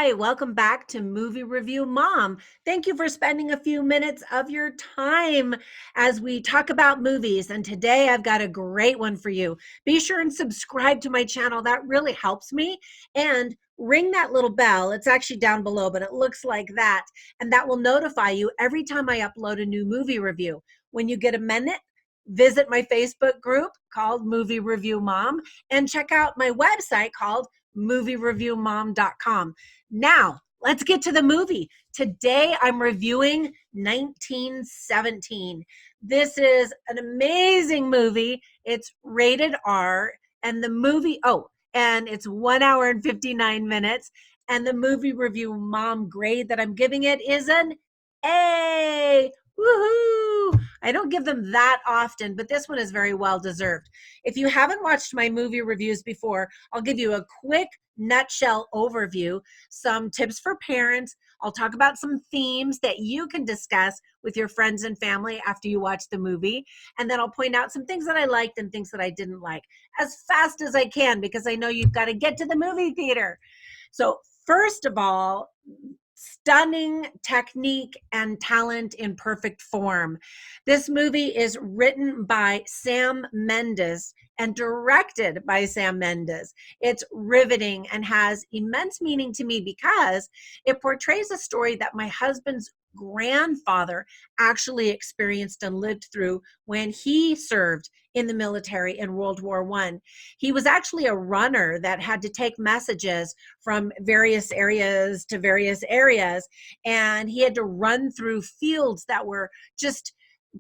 Hi, welcome back to Movie Review Mom. Thank you for spending a few minutes of your time as we talk about movies. And today I've got a great one for you. Be sure and subscribe to my channel. That really helps me. And ring that little bell. It's actually down below, but it looks like that. And that will notify you every time I upload a new movie review. When you get a minute, visit my Facebook group called Movie Review Mom and check out my website called moviereviewmom.com. Now, let's get to the movie. Today, I'm reviewing 1917. This is an amazing movie. It's rated R, and the movie, and it's 1 hour and 59 minutes. And the movie review mom grade that I'm giving it is an A. Woohoo! I don't give them that often, but this one is very well deserved. If you haven't watched my movie reviews before, I'll give you a quick nutshell overview, some tips for parents. I'll talk about some themes that you can discuss with your friends and family after you watch the movie. And then I'll point out some things that I liked and things that I didn't like as fast as I can, because I know you've got to get to the movie theater. So first of all, stunning technique and talent in perfect form. This movie is written by Sam Mendes and directed by Sam Mendes. It's riveting and has immense meaning to me because it portrays a story that my husband's grandfather actually experienced and lived through when he served in the military in World War I. He was actually a runner that had to take messages from various areas to various areas, and he had to run through fields that were just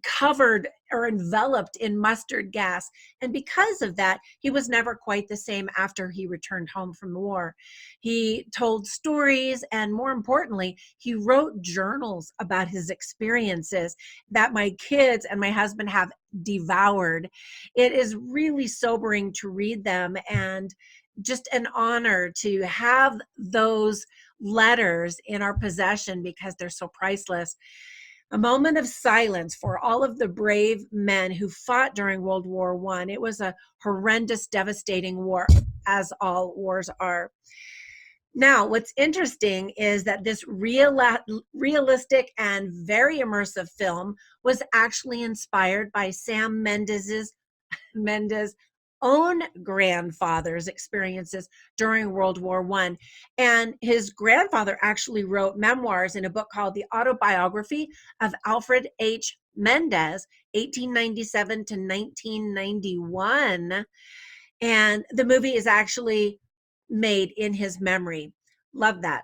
covered or enveloped in mustard gas. And because of that, he was never quite the same after he returned home from the war. He told stories, and more importantly, he wrote journals about his experiences that my kids and my husband have devoured. It is really sobering to read them, and just an honor to have those letters in our possession because they're so priceless. A moment of silence for all of the brave men who fought during World War I. It was a horrendous, devastating war, as all wars are. Now, what's interesting is that this realistic and very immersive film was actually inspired by Sam Mendes' own grandfather's experiences during World War I. And his grandfather actually wrote memoirs in a book called The Autobiography of Alfred H. Mendes, 1897 to 1991. And the movie is actually made in his memory. Love that.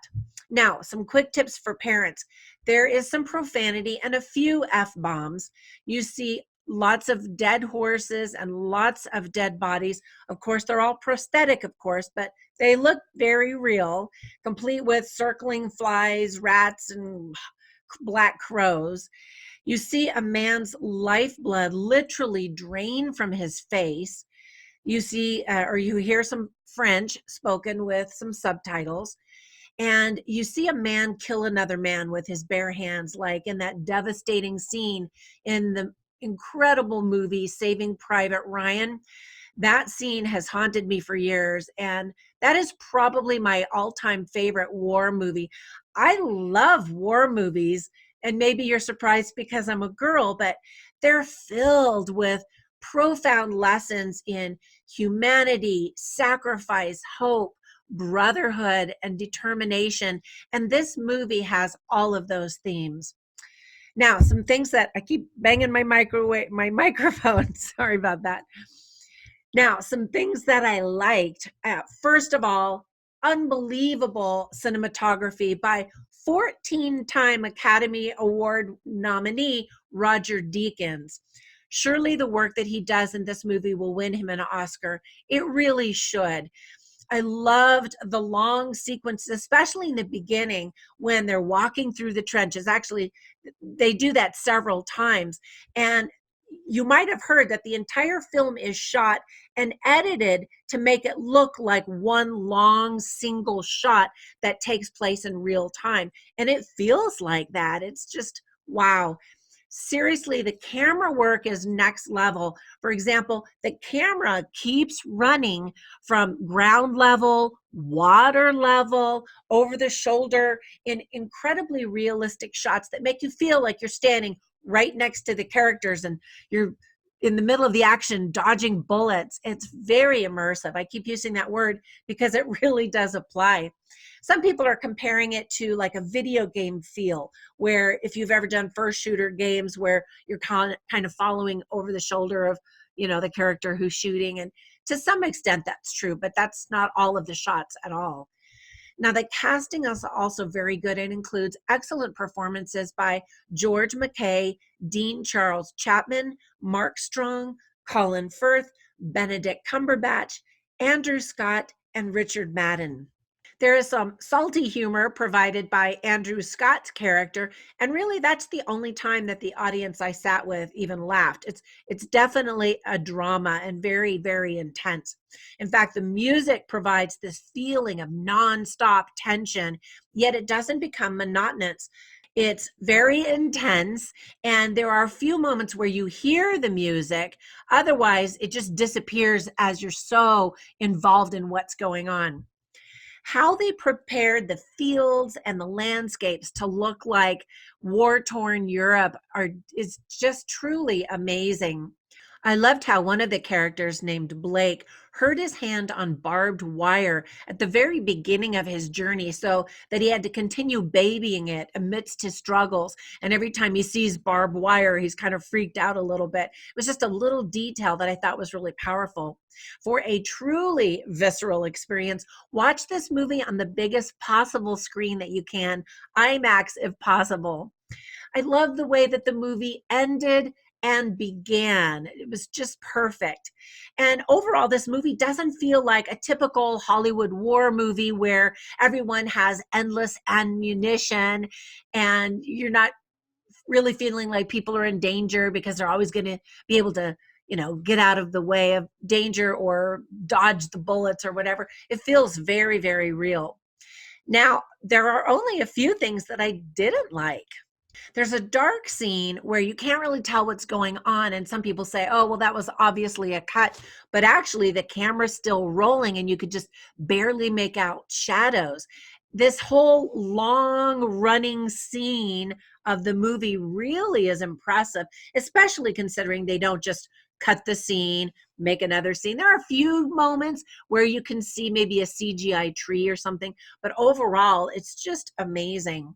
Now, some quick tips for parents. There is some profanity and a few F-bombs. You see lots of dead horses and lots of dead bodies. Of course, they're all prosthetic, of course, but they look very real, complete with circling flies, rats, and black crows. You see a man's lifeblood literally drain from his face. You see, or you hear some French spoken with some subtitles. And you see a man kill another man with his bare hands, like in that devastating scene in the incredible movie Saving Private Ryan. That scene has haunted me for years, and that is probably my all-time favorite war movie. I love war movies, and maybe you're surprised because I'm a girl, but they're filled with profound lessons in humanity, sacrifice, hope, brotherhood, and determination. And this movie has all of those themes. Now, some things that I keep banging my microphone. Sorry about that. Now, some things that I liked. First of all, unbelievable cinematography by 14-time Academy Award nominee Roger Deakins. Surely the work that he does in this movie will win him an Oscar. It really should. I loved the long sequences, especially in the beginning when they're walking through the trenches. Actually, they do that several times. And you might have heard that the entire film is shot and edited to make it look like one long single shot that takes place in real time. And it feels like that. It's just, wow. Seriously, the camera work is next level. For example, the camera keeps running from ground level, water level, over the shoulder in incredibly realistic shots that make you feel like you're standing right next to the characters and you're in the middle of the action dodging bullets. It's very immersive. I keep using that word because it really does apply. Some people are comparing it to like a video game feel, where if you've ever done first shooter games where you're kind of following over the shoulder of, the character who's shooting. And to some extent that's true, but that's not all of the shots at all. Now, the casting is also very good. It includes excellent performances by George McKay, Dean Charles Chapman, Mark Strong, Colin Firth, Benedict Cumberbatch, Andrew Scott, and Richard Madden. There is some salty humor provided by Andrew Scott's character, and really that's the only time that the audience I sat with even laughed. It's definitely a drama and very, very intense. In fact, the music provides this feeling of nonstop tension, yet it doesn't become monotonous. It's very intense, and there are a few moments where you hear the music. Otherwise, it just disappears as you're so involved in what's going on. How they prepared the fields and the landscapes to look like war-torn Europe is just truly amazing. I loved how one of the characters, named Blake, hurt his hand on barbed wire at the very beginning of his journey, so that he had to continue babying it amidst his struggles. And every time he sees barbed wire, he's kind of freaked out a little bit. It was just a little detail that I thought was really powerful. For a truly visceral experience, watch this movie on the biggest possible screen that you can, IMAX if possible. I love the way that the movie ended and began. It was just perfect. And overall, this movie doesn't feel like a typical Hollywood war movie where everyone has endless ammunition and you're not really feeling like people are in danger because they're always going to be able to, get out of the way of danger or dodge the bullets or whatever. It feels very, very real. Now, there are only a few things that I didn't like. There's a dark scene where you can't really tell what's going on. And some people say, oh, well, that was obviously a cut. But actually, the camera's still rolling and you could just barely make out shadows. This whole long running scene of the movie really is impressive, especially considering they don't just cut the scene, make another scene. There are a few moments where you can see maybe a CGI tree or something, but overall, it's just amazing.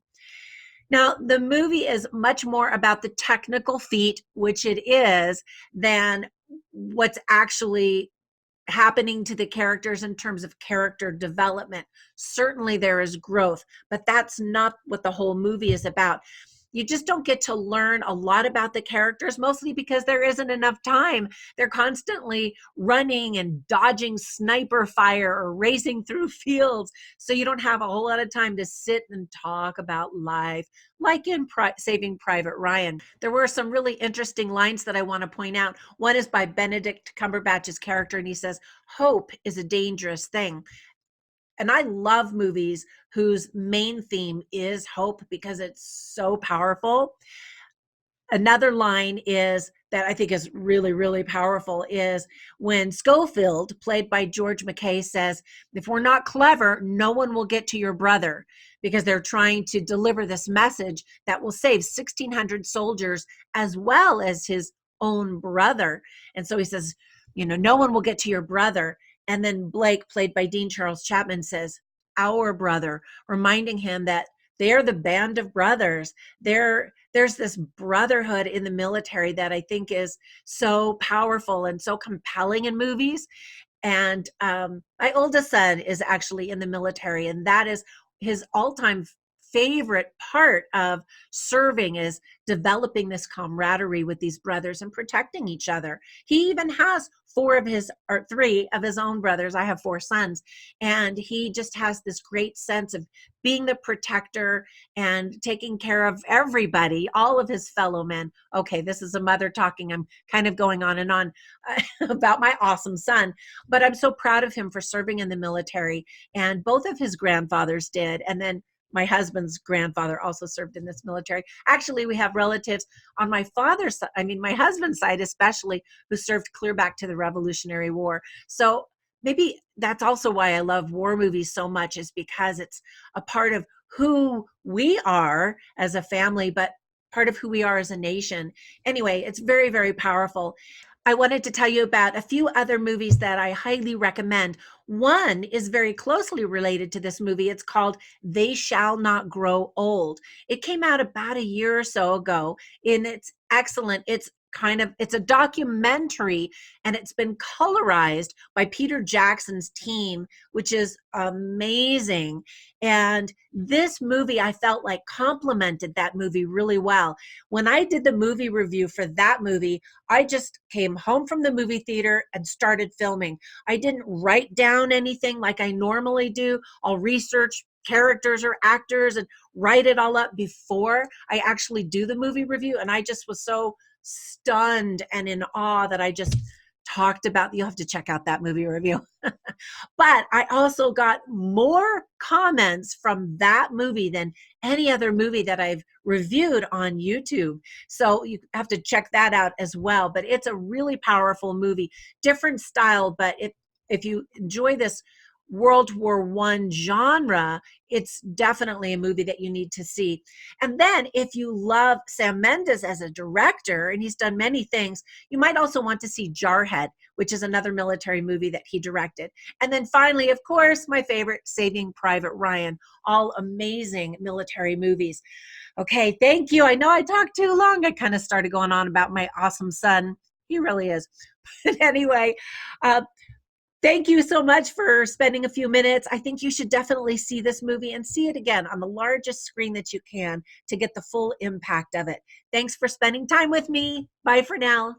Now, the movie is much more about the technical feat, which it is, than what's actually happening to the characters in terms of character development. Certainly there is growth, but that's not what the whole movie is about. You just don't get to learn a lot about the characters, mostly because there isn't enough time. They're constantly running and dodging sniper fire or racing through fields. So you don't have a whole lot of time to sit and talk about life, like in Saving Private Ryan. There were some really interesting lines that I want to point out. One is by Benedict Cumberbatch's character, and he says, "Hope is a dangerous thing." And I love movies whose main theme is hope because it's so powerful. Another line is that I think is really, really powerful is when Schofield, played by George McKay, says, if we're not clever, no one will get to your brother, because they're trying to deliver this message that will save 1,600 soldiers as well as his own brother. And so he says, no one will get to your brother. And then Blake, played by Dean Charles Chapman, says, our brother, reminding him that they're the band of brothers. There's this brotherhood in the military that I think is so powerful and so compelling in movies. And my oldest son is actually in the military, and that is his all-time favorite part of serving, is developing this camaraderie with these brothers and protecting each other. He even has three of his own brothers. I have four sons, and he just has this great sense of being the protector and taking care of everybody, all of his fellow men. Okay, this is a mother talking. I'm kind of going on and on about my awesome son, but I'm so proud of him for serving in the military. And both of his grandfathers did. And then my husband's grandfather also served in this military. Actually, we have relatives on my father's side, I mean, my husband's side especially, who served clear back to the Revolutionary War. So maybe that's also why I love war movies so much, is because it's a part of who we are as a family, but part of who we are as a nation. Anyway, it's very, very powerful. I wanted to tell you about a few other movies that I highly recommend. One is very closely related to this movie. It's called They Shall Not Grow Old. It came out about a year or so ago, and it's excellent. It's a documentary, and it's been colorized by Peter Jackson's team, which is amazing. And this movie, I felt like complemented that movie really well. When I did the movie review for that movie, I just came home from the movie theater and started filming. I didn't write down anything like I normally do. I'll research characters or actors and write it all up before I actually do the movie review. And I just was so stunned and in awe that I just talked about. You'll have to check out that movie review. But I also got more comments from that movie than any other movie that I've reviewed on YouTube. So you have to check that out as well. But it's a really powerful movie, different style. But if you enjoy this World War One genre, it's definitely a movie that you need to see. And then if you love Sam Mendes as a director, and he's done many things, you might also want to see Jarhead, which is another military movie that he directed. And then finally, of course, my favorite, Saving Private Ryan, all amazing military movies. Okay, thank you. I know I talked too long. I kind of started going on about my awesome son. He really is. But anyway, uh, thank you so much for spending a few minutes. I think you should definitely see this movie and see it again on the largest screen that you can to get the full impact of it. Thanks for spending time with me. Bye for now.